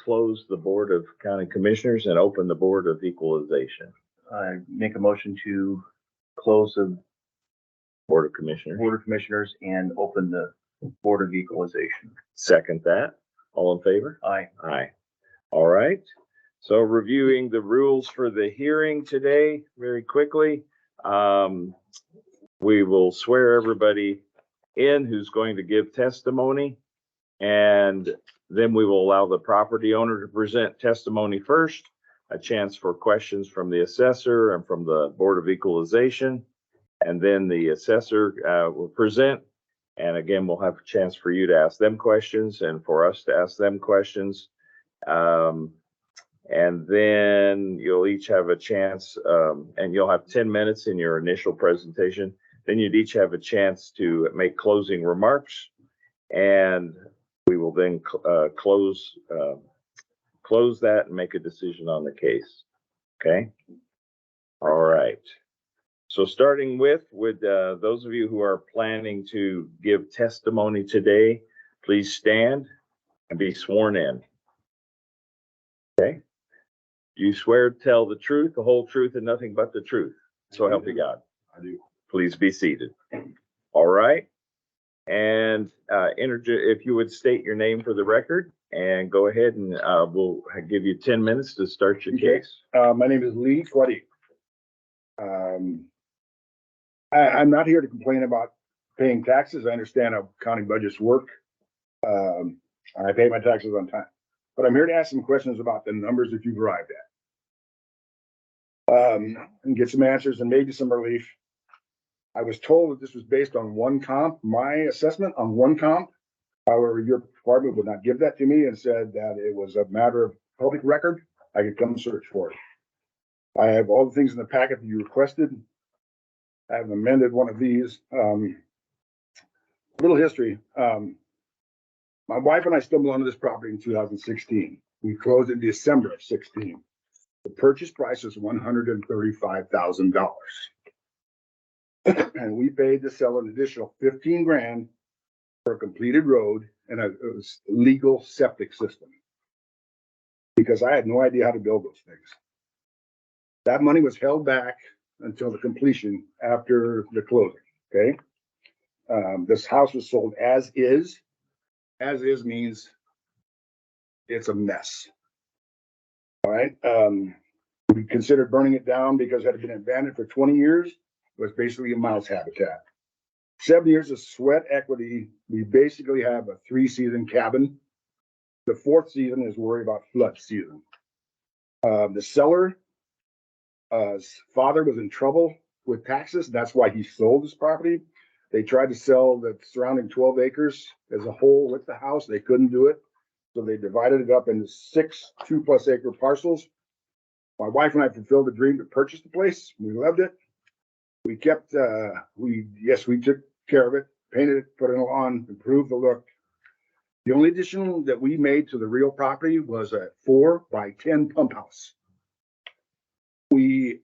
close the Board of County Commissioners and open the Board of Equalization. I make a motion to close the Board of Commissioners. Board of Commissioners and open the Board of Equalization. Second that. All in favor? Aye. Aye. All right. So reviewing the rules for the hearing today, very quickly. We will swear everybody in who's going to give testimony. And then we will allow the property owner to present testimony first, a chance for questions from the assessor and from the Board of Equalization. And then the assessor will present. And again, we'll have a chance for you to ask them questions and for us to ask them questions. And then you'll each have a chance, and you'll have 10 minutes in your initial presentation. Then you'd each have a chance to make closing remarks. And we will then close that and make a decision on the case. Okay. All right. So starting with those of you who are planning to give testimony today, please stand and be sworn in. Okay. You swear to tell the truth, the whole truth, and nothing but the truth. So help you God. I do. Please be seated. All right. And if you would state your name for the record and go ahead and we'll give you 10 minutes to start your case. My name is Lee Quade. I'm not here to complain about paying taxes. I understand how county budgets work. I pay my taxes on time, but I'm here to ask some questions about the numbers that you've arrived at. And get some answers and maybe some relief. I was told that this was based on one comp, my assessment on one comp. However, your department would not give that to me and said that it was a matter of public record. I could come search for it. I have all the things in the packet that you requested. I have amended one of these. Little history. My wife and I stumbled onto this property in 2016. We closed in December of 16. The purchase price was $135,000. And we paid the seller an additional 15 grand for a completed road and a legal septic system. Because I had no idea how to build those things. That money was held back until the completion after the closing, okay? This house was sold as is. As is means it's a mess. All right. We considered burning it down because it had been abandoned for 20 years. It was basically a mouse habitat. 7 years of sweat equity. We basically have a 3-season cabin. The 4th season is worried about flood season. The seller, father was in trouble with taxes. That's why he sold this property. They tried to sell the surrounding 12 acres as a whole with the house. They couldn't do it. So they divided it up into 6 2+ acre parcels. My wife and I fulfilled the dream to purchase the place. We loved it. We kept, we took care of it, painted it, put it on, improved the look. The only addition that we made to the real property was a 4x10 pump house. I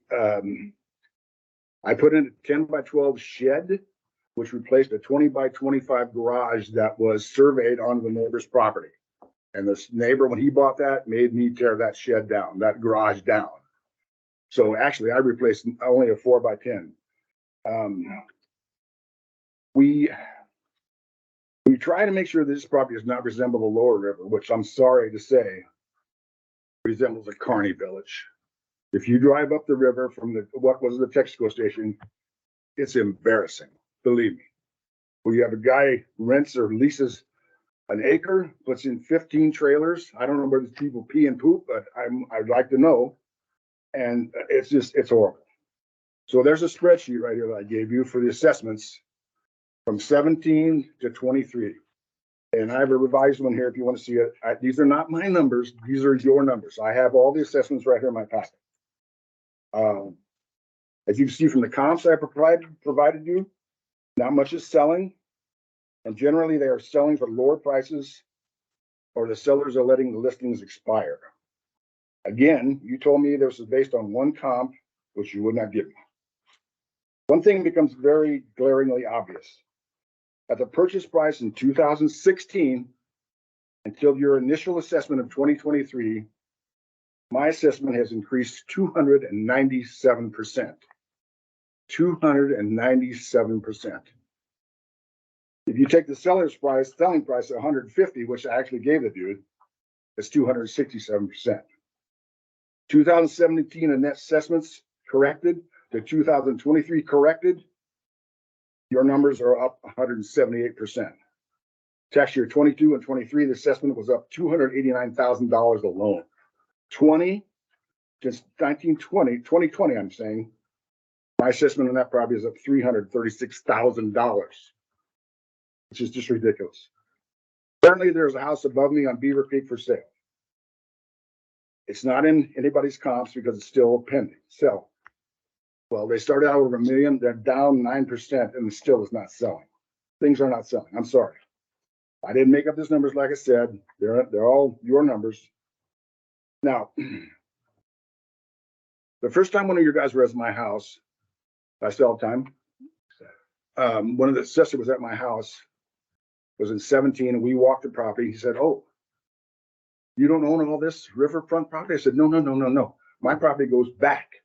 put in a 10x12 shed, which replaced a 20x25 garage that was surveyed on the neighbor's property. And this neighbor, when he bought that, made me tear that shed down, that garage down. So actually I replaced only a 4x10. We try to make sure this property does not resemble the lower river, which I'm sorry to say resembles a carny village. If you drive up the river from what was the Texaco station, it's embarrassing, believe me. Where you have a guy rents or leases an acre, puts in 15 trailers. I don't know where these people pee and poop, but I'd like to know. And it's horrible. So there's a spreadsheet right here that I gave you for the assessments from 17 to 23. And I have a revised one here if you want to see it. These are not my numbers. These are your numbers. I have all the assessments right here in my packet. As you can see from the comps I provided you, not much is selling. And generally they are selling for lower prices or the sellers are letting the listings expire. Again, you told me this was based on one comp, which you would not give me. One thing becomes very glaringly obvious. At the purchase price in 2016, until your initial assessment of 2023, my assessment has increased 297%. 297%. If you take the selling price at 150, which I actually gave the dude, it's 267%. 2017 and net assessments corrected to 2023 corrected, your numbers are up 178%. Tax year 22 and 23, the assessment was up $289,000 alone. 20, just 2020, I'm saying, my assessment on that property is up $336,000, which is just ridiculous. Currently, there's a house above me on Beaver Creek for sale. It's not in anybody's comps because it's still pending. So, well, they started out over $1 million. They're down 9% and it still is not selling. Things are not selling. I'm sorry. I didn't make up these numbers. Like I said, they're all your numbers. Now, the first time one of your guys was at my house, I still have time. One of the assessors was at my house, was in 17, and we walked the property. He said, "Oh, you don't own all this riverfront property?" I said, No. My property goes back.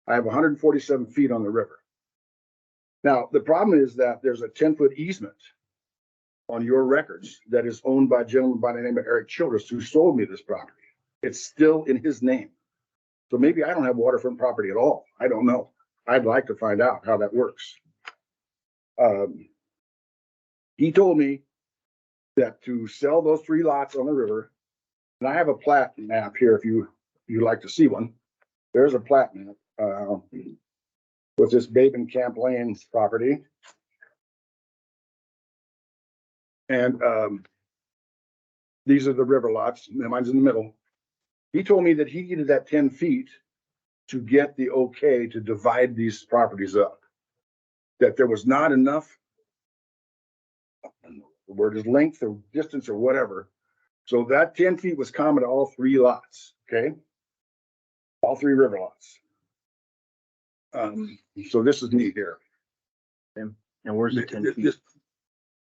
I have 147 feet on the river. Now, the problem is that there's a 10-foot easement on your records that is owned by a gentleman by the name of Eric Childress, who sold me this property. It's still in his name. So maybe I don't have waterfront property at all. I don't know. I'd like to find out how that works. He told me that to sell those 3 lots on the river, and I have a plat map here if you'd like to see one. There's a plat map with this Babe and Camp Lane's property. And these are the river lots. Mine's in the middle. He told me that he needed that 10 feet to get the okay to divide these properties up. That there was not enough, the word is length or distance or whatever. So that 10 feet was common to all 3 lots, okay? All 3 river lots. So this is neat here. And where's the 10 feet?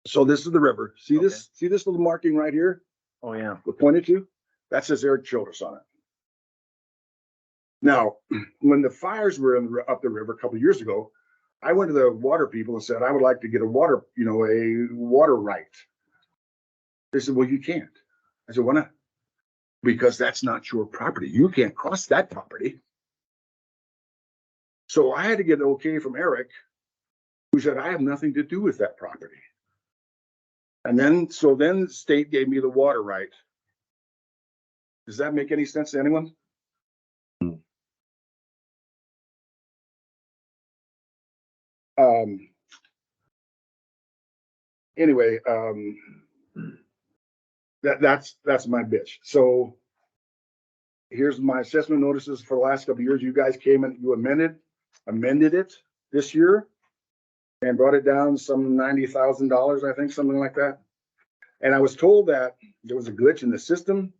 So this is the river. See Okay. this? See this little marking right here? Oh, yeah. The pointed to? That says Eric Childress on it. Now, when the fires were up the river a couple of years ago, I went to the water people and said, I would like to get a water right. They said, well, you can't. I said, why not? Because that's not your property. You can't cross that property. So I had to get an okay from Eric, who said, I have nothing to do with that property. And then the state gave me the water right. Does that make any sense to anyone? Anyway, that's my bitch. So here's my assessment notices for the last couple of years. You guys came and you amended it this year and brought it down some $90,000, I think, something like that. And I was told that there was a glitch in the system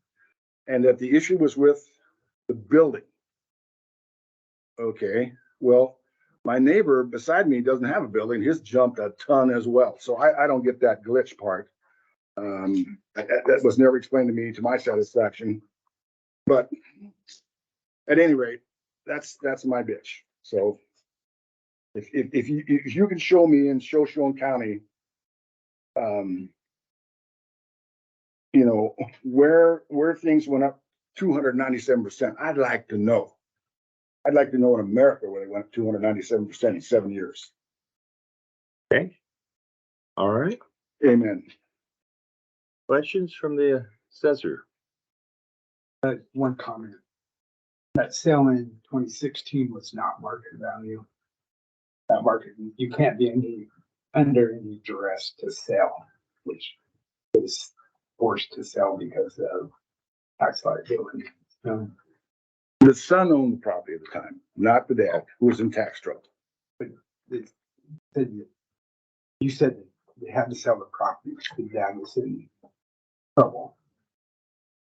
and that the issue was with the building. Okay, well, my neighbor beside me doesn't have a building. His jumped a ton as well. So I don't get that glitch part. That was never explained to me to my satisfaction. But at any rate, that's my bitch. So if you can show me in Shoshone County, where things went up 297%, I'd like to know. I'd like to know in America where they went up 297% in 7 years. Okay. All right. Amen. Questions from the assessor? One comment. That sale in 2016 was not market value. That market, you can't be under any duress to sell, which was forced to sell because of tax liability. So, The son owned the property at the time, not the dad, who was in tax trouble. you said they had to sell the property because the dad was in trouble.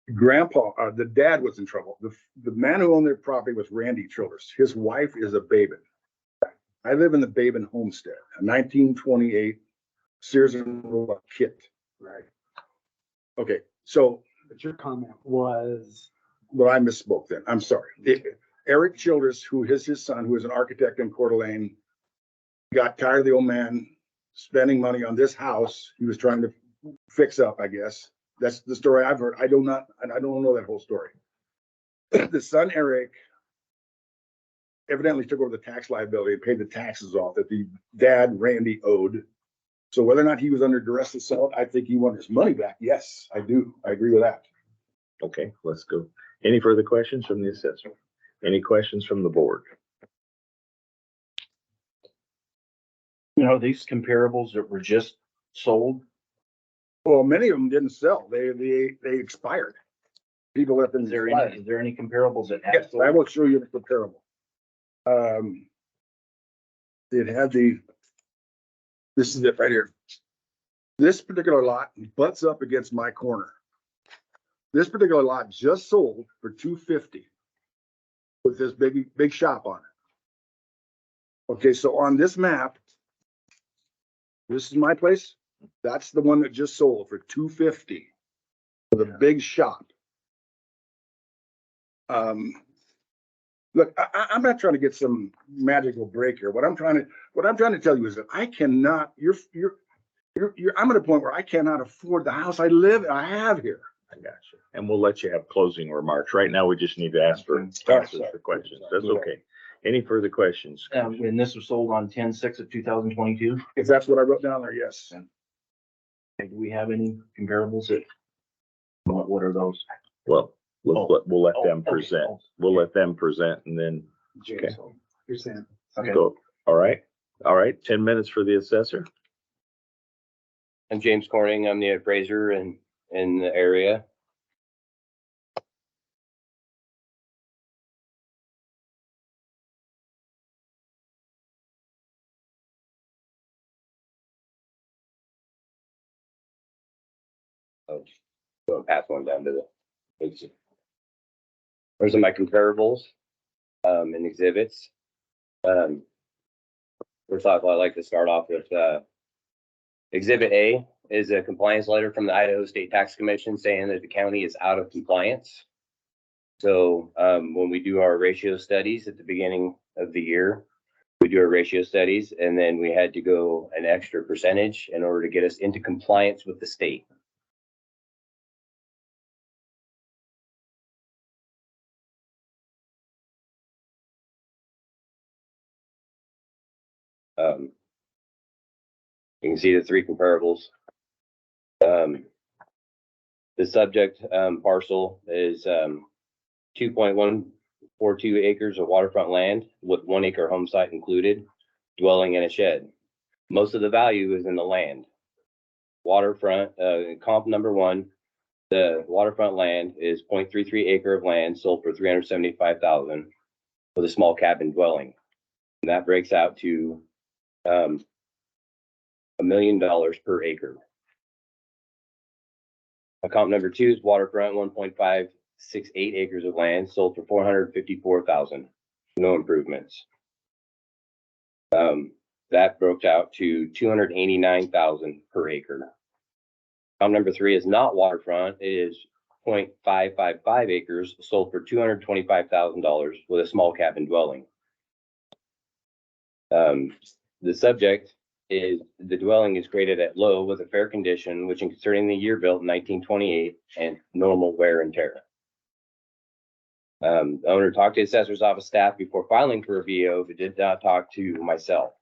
The dad was in trouble. The man who owned their property was Randy Childress. His wife is a Babin. I live in the Babin homestead, a 1928 Sears and Roebuck kit. Right. Okay, So, But your comment was, well, I misspoke then. I'm sorry. Eric Childress, who is his son, who is an architect in Coeur d'Alene, got tired of the old man spending money on this house he was trying to fix up, I guess. That's the story I've heard. I don't know that whole story. The son, Eric, evidently took over the tax liability and paid the taxes off that the dad, Randy, owed. So whether or not he was under duress to sell it, I think he wanted his money back. Yes, I do. I agree with that. Okay, let's go. Any further questions from the assessor? Any questions from the board? You know, these comparables that were just sold, Well, many of them didn't sell. They expired. People let them expire. is there any comparables that have Yes, I sold? will show you the comparable. It had this is it right here. This particular lot butts up against my corner. This particular lot just sold for $250 with this big shop on it. Okay, so on this map, this is my place. That's the one that just sold for $250 with a big shop. Look, I'm not trying to get some magical break here. What I'm trying to tell you is that I cannot. I'm at a point where I cannot afford the house I have here. I got you. And we'll let you have closing remarks. Right now, we just need to ask for answers for questions. That's okay. Any further questions? And this was sold on 10/6 of 2022. If that's what I wrote down there, yes. Do we have any comparables that, what are those? Well, we'll let them okay. present. We'll let them present and then James, you're saying, Okay. go. All right. All right. 10 minutes for the assessor. I'm James Corning. I'm the appraiser in the area. Oh, going pass one down to the. Those are my comparables and exhibits. First off, I'd like to start off with Exhibit A is a compliance letter from the Idaho State Tax Commission saying that the county is out of compliance. So when we do our ratio studies at the beginning of the year, we do our ratio studies, and then we had to go an extra percentage in order to get us into compliance with the state. You can see the three comparables. The subject parcel is 2.142 acres of waterfront land with 1 acre home site included, dwelling in a shed. Most of the value is in the land. Waterfront, comp number 1, the waterfront land is 0.33 acre of land sold for $375,000 with a small cabin dwelling. And that breaks out to $1 million per acre. Comp number 2 is waterfront, 1.568 acres of land sold for $454,000. No improvements. That broke out to $289,000 per acre. Comp number 3 is not waterfront. It is 0.555 acres sold for $225,000 with a small cabin dwelling. The subject is the dwelling is graded at low with a fair condition, which concerning the year built in 1928 and normal wear and tear. The owner talked to the assessor's office staff before filing for a VO, but did not talk to myself.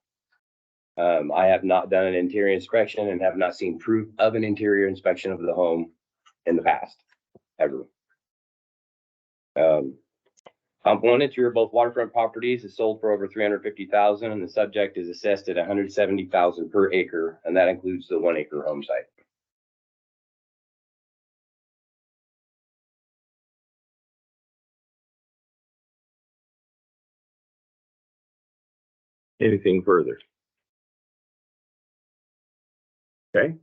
I have not done an interior inspection and have not seen proof of an interior inspection of the home in the past, ever. Comp 1 and 2 are both waterfront properties. It's sold for over $350,000, and the subject is assessed at $170,000 per acre, and that includes the 1 acre home site. Anything further? Okay.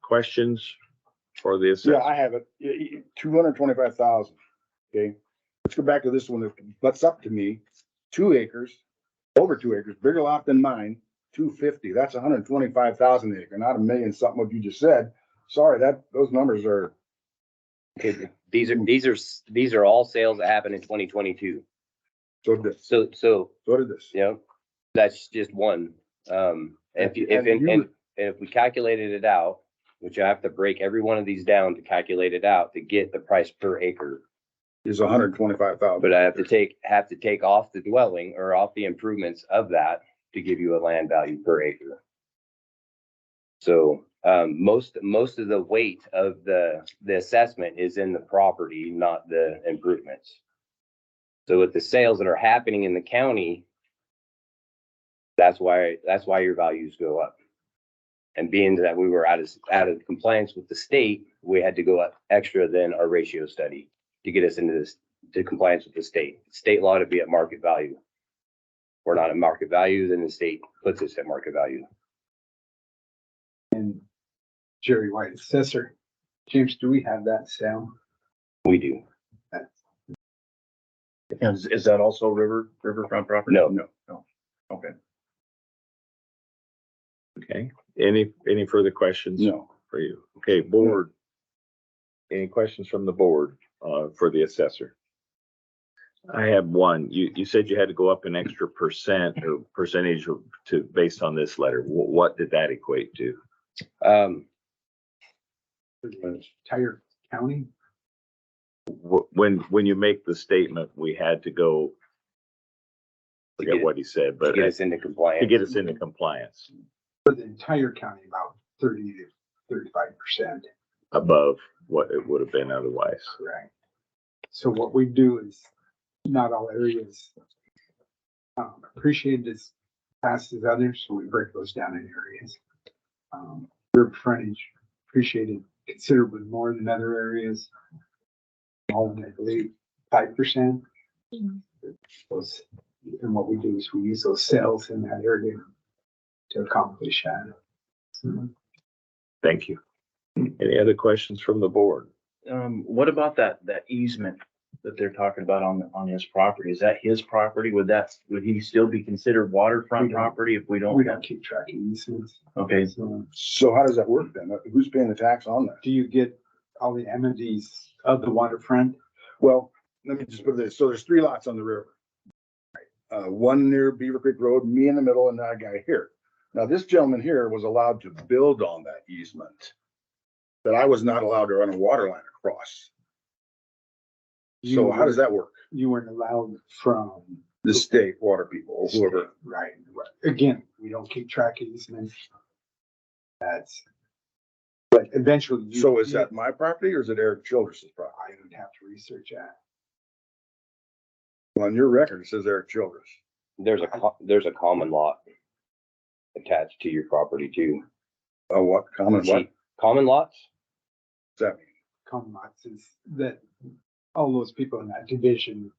Questions for the assessor? Yeah, I have it. 225,000. Okay. Let's go back to this one that butts up to me. 2 acres, over 2 acres, bigger lot than mine, 250. That's 125,000 acre, not a million something what you just said. sorry, those numbers are. These are all sales that happened in 2022. So did this, So, so did this. you know, that's just one. If we calculated it out, which I have to break every one of these down to calculate it out to get the price per acre. Is 125,000. But I have to take off the dwelling or off the improvements of that to give you a land value per acre. So, most of the weight of the assessment is in the property, not the improvements. So with the sales that are happening in the county, that's why your values go up. And being that we were out of compliance with the state, we had to go up extra than our ratio study to get us into this, to compliance with the state. State law to be at market value. If we're not at market value, then the state puts us at market value. And Jerry White, assessor. James, do we have that sound? We do. Is that also riverfront property? No. No. Okay. Okay, any further questions? No. For you? Okay, board. Any questions from the board, for the assessor? I have one. You said you had to go up an extra percent or percentage to, based on this letter. What did that equate to? Um, For the entire county? When you make the statement, we had to go, to forget get, what he said, to but get us into compliance. to get us into compliance For the entire county, about 30 to 35%. above what it would have been otherwise. Correct. So what we do is, not all areas appreciate as fast as others, so we break those down in areas. River frontage appreciated considerably more than other areas. All, I believe, 5%. Those, and what we do is we use those cells in that area to accomplish that. So, Thank you. Any other questions from the board? What about that easement that they're talking about on his property? Is that his property? Would he still be considered waterfront We don't- property if we don't? we don't keep track of easements. Okay, So So how does that work then? Who's paying the tax on that? do you get all the amenities of the waterfront? Well, let me just put this. So there's 3 lots on the river. One near Beaver Creek Road, me in the middle, and that guy here. Now, this gentleman here was allowed to build on that easement, but I was not allowed to run a water line across. So how does that work? You weren't allowed from, The state water people or whoever. right. Again, we don't keep track of easements. But eventually. So is that my property or is it Eric Childress's property? I would have to research that. Well, on your record, it says Eric Childress. There's a common lot attached to your property too. Oh, what? Common what? Common lots? Does that mean? Common lots is that all those people in that division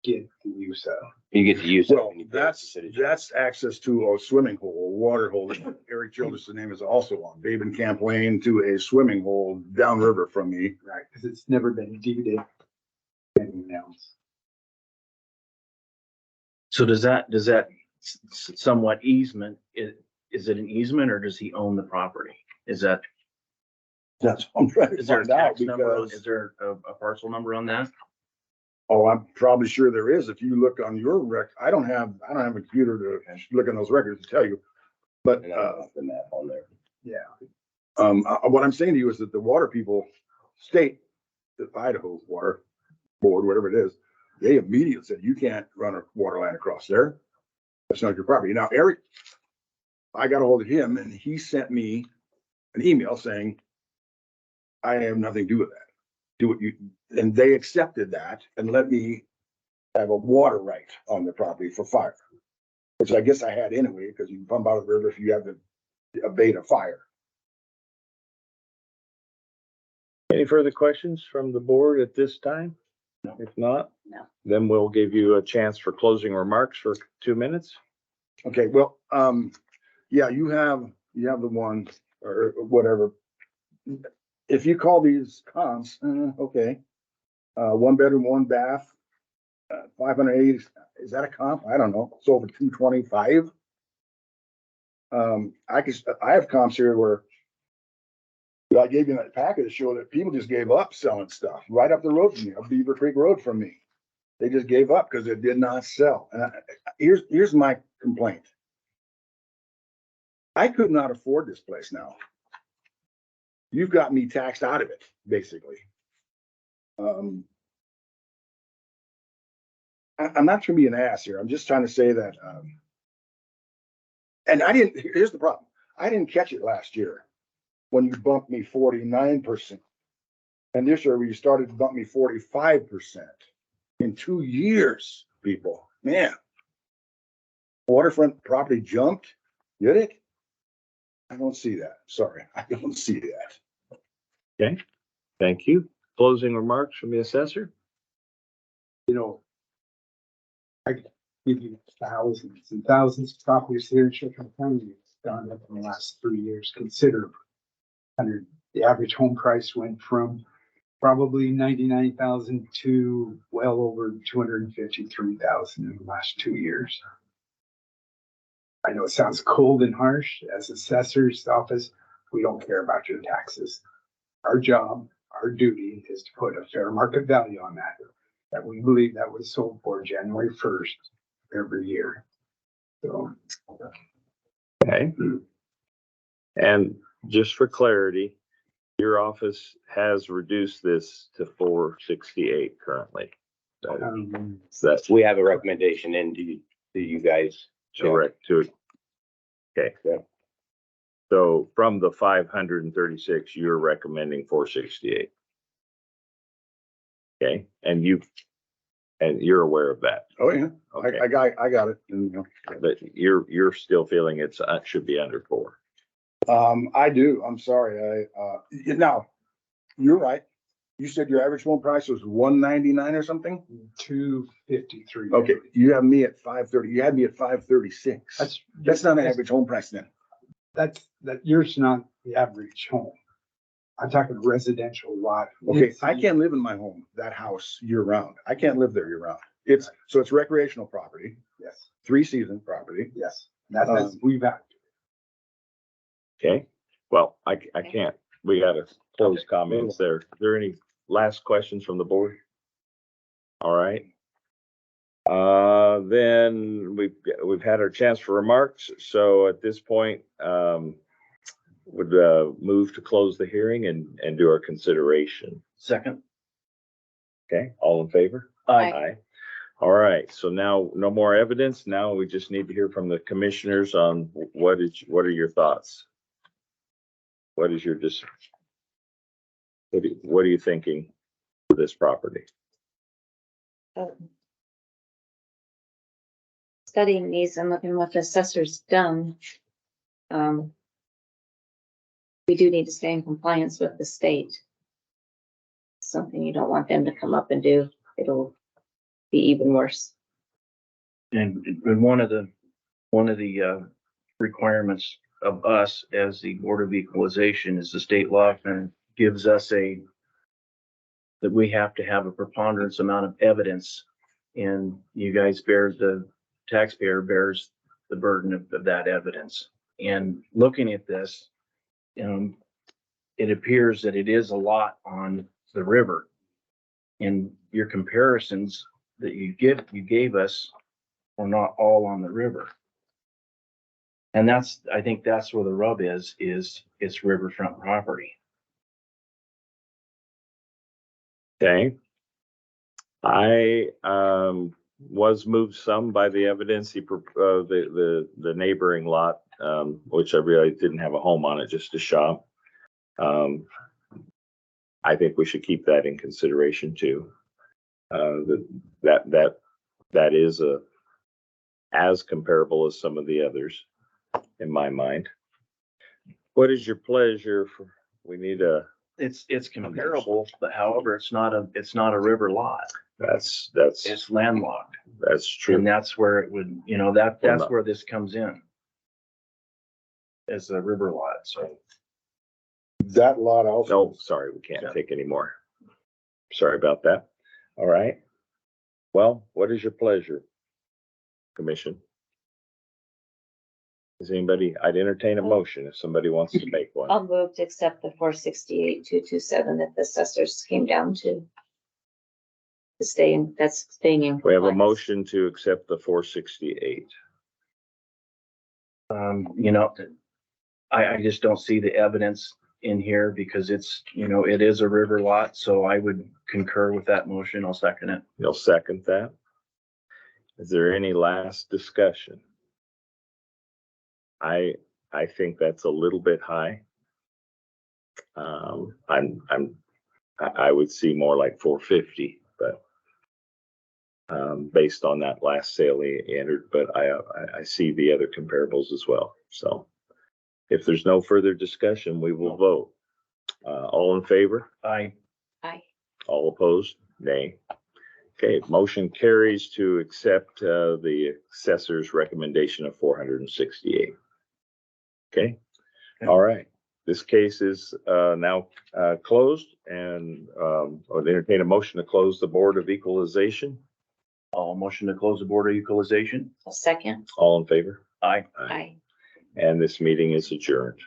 get the use of. You get to use it. Well, when you build the city. that's access to a swimming hole, a water hole. that Eric Childress' name is also on. Babe and Camp Lane to a swimming hole downriver from me. Right, because it's never been deeded anyone else. so does that somewhat easement, is it an easement or does he own the property? That's what I'm trying to is there a find out tax number? because, Is there a parcel number on that? oh, I'm probably sure there is. If you look on your I don't have a computer to look in those records to tell you. But, And I have the map on there. Yeah, what I'm saying to you is that the water people, the Idaho Water Board, whatever it is, they immediately said, you can't run a water line across there. That's not your property. Now, Eric, I got a hold of him and he sent me an email saying, I have nothing to do with that. Do what you, and they accepted that and let me have a water right on the property for fire. Which I guess I had anyway, because you can pump out of the river if you have to abate a fire. Any further questions from the board at this time? If not, then we'll give you a chance for closing remarks for 2 minutes. Okay, well, yeah, you have the one or whatever. If you call these comps, okay. 1 bedroom, 1 bath, 580, is that a comp? I don't know. It's over 225. I have comps here where I gave you that packet to show that people just gave up selling stuff right up the road from me, up Beaver Creek Road from me. They just gave up because it did not sell. And here's my complaint. I could not afford this place now. You've got me taxed out of it, basically. I'm not trying to be an ass here. I'm just trying to say that, and here's the problem. I didn't catch it last year when you bumped me 49%. And this year, we started to bump me 45% in 2 years, people. Man, waterfront property jumped. Did it? I don't see that. Sorry, I don't see that. Okay, thank you. Closing remarks from the assessor? You know, I could give you thousands and thousands of properties here in Chilton County. It's gone up in the last 3 years considerably. The average home price went from probably 99,000 to well over 253,000 in the last 2 years. I know it sounds cold and harsh. As assessor's office, we don't care about your taxes. Our job, our duty is to put a fair market value on that we believe that was sold for January 1st every year. So. Okay. And just for clarity, your office has reduced this to 468 currently. That's We have a recommendation to you guys. correct to it. Okay. Yeah. So from the 536, you're recommending 468. Okay, and you're aware of that. Oh, yeah. Okay, I got it. And, you but you're still feeling it's should be under 4. know, I do. I'm sorry. Now, you're right. You said your average home price was 199 or something? 253. Okay, you have me at 530. You had me at 536. That's not an average home price then. That yours not the average home. I'm talking residential lot. Okay, I can't live in my home, that house year round. I can't live there year round. It's recreational property, Yes, 3-season property. yes. That's we've had. Okay, well, I can't. We got to close comments there. Are there any last questions from the board? All right. Then we've had our chance for remarks. So at this point, would move to close the hearing and do our consideration. Second. Okay, all in favor? Aye. All right, so now no more evidence. Now we just need to hear from the commissioners on what are your thoughts? What is your what are you thinking for this property? Studying these and looking what the assessor's done. We do need to stay in compliance with the state. Something you don't want them to come up and do. It'll be even worse. And one of the requirements of us as the Board of Equalization is the state law and gives us that we have to have a preponderance amount of evidence. And you guys the taxpayer bears the burden of that evidence. And looking at this, it appears that it is a lot on the river. And your comparisons that you gave us are not all on the river. And I think that's where the rub is it's riverfront property. Okay. I was moved some by the evidence the neighboring lot, which I realized didn't have a home on it, just a shop. I think we should keep that in consideration too. That is as comparable as some of the others in my mind. What is your pleasure for, we need It's comparable, but however, it's not a river lot. that's It's landlocked. that's true. And that's where it would, that's where this comes in. As a river lot, so. That lot also. No, sorry, we can't take any more. Sorry about that. All right. Well, what is your pleasure, Commission? Is anybody, I'd entertain a motion if somebody wants to make one. I'll move to accept the 468,227 that the assessors came down to. To stay in, that's staying in. We have a compliance. motion to accept the 468. You know, I just don't see the evidence in here because it's, you know, it is a river lot, so I would concur with that motion. I'll second it. You'll second that? Is there any last discussion? I think that's a little bit high. I would see more like 450, but based on that last sale he entered, but I see the other comparables as well. So if there's no further discussion, we will vote. All in favor? Aye. Aye. All opposed? Nay. Okay, motion carries to accept the assessor's recommendation of 468. Okay, all right. This case is now closed, and I would entertain a motion to close the Board of Equalization. I'll motion to close the Board of Equalization. A second. All in favor? Aye. Aye. And this meeting is adjourned.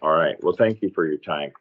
All right, well, thank you for your time.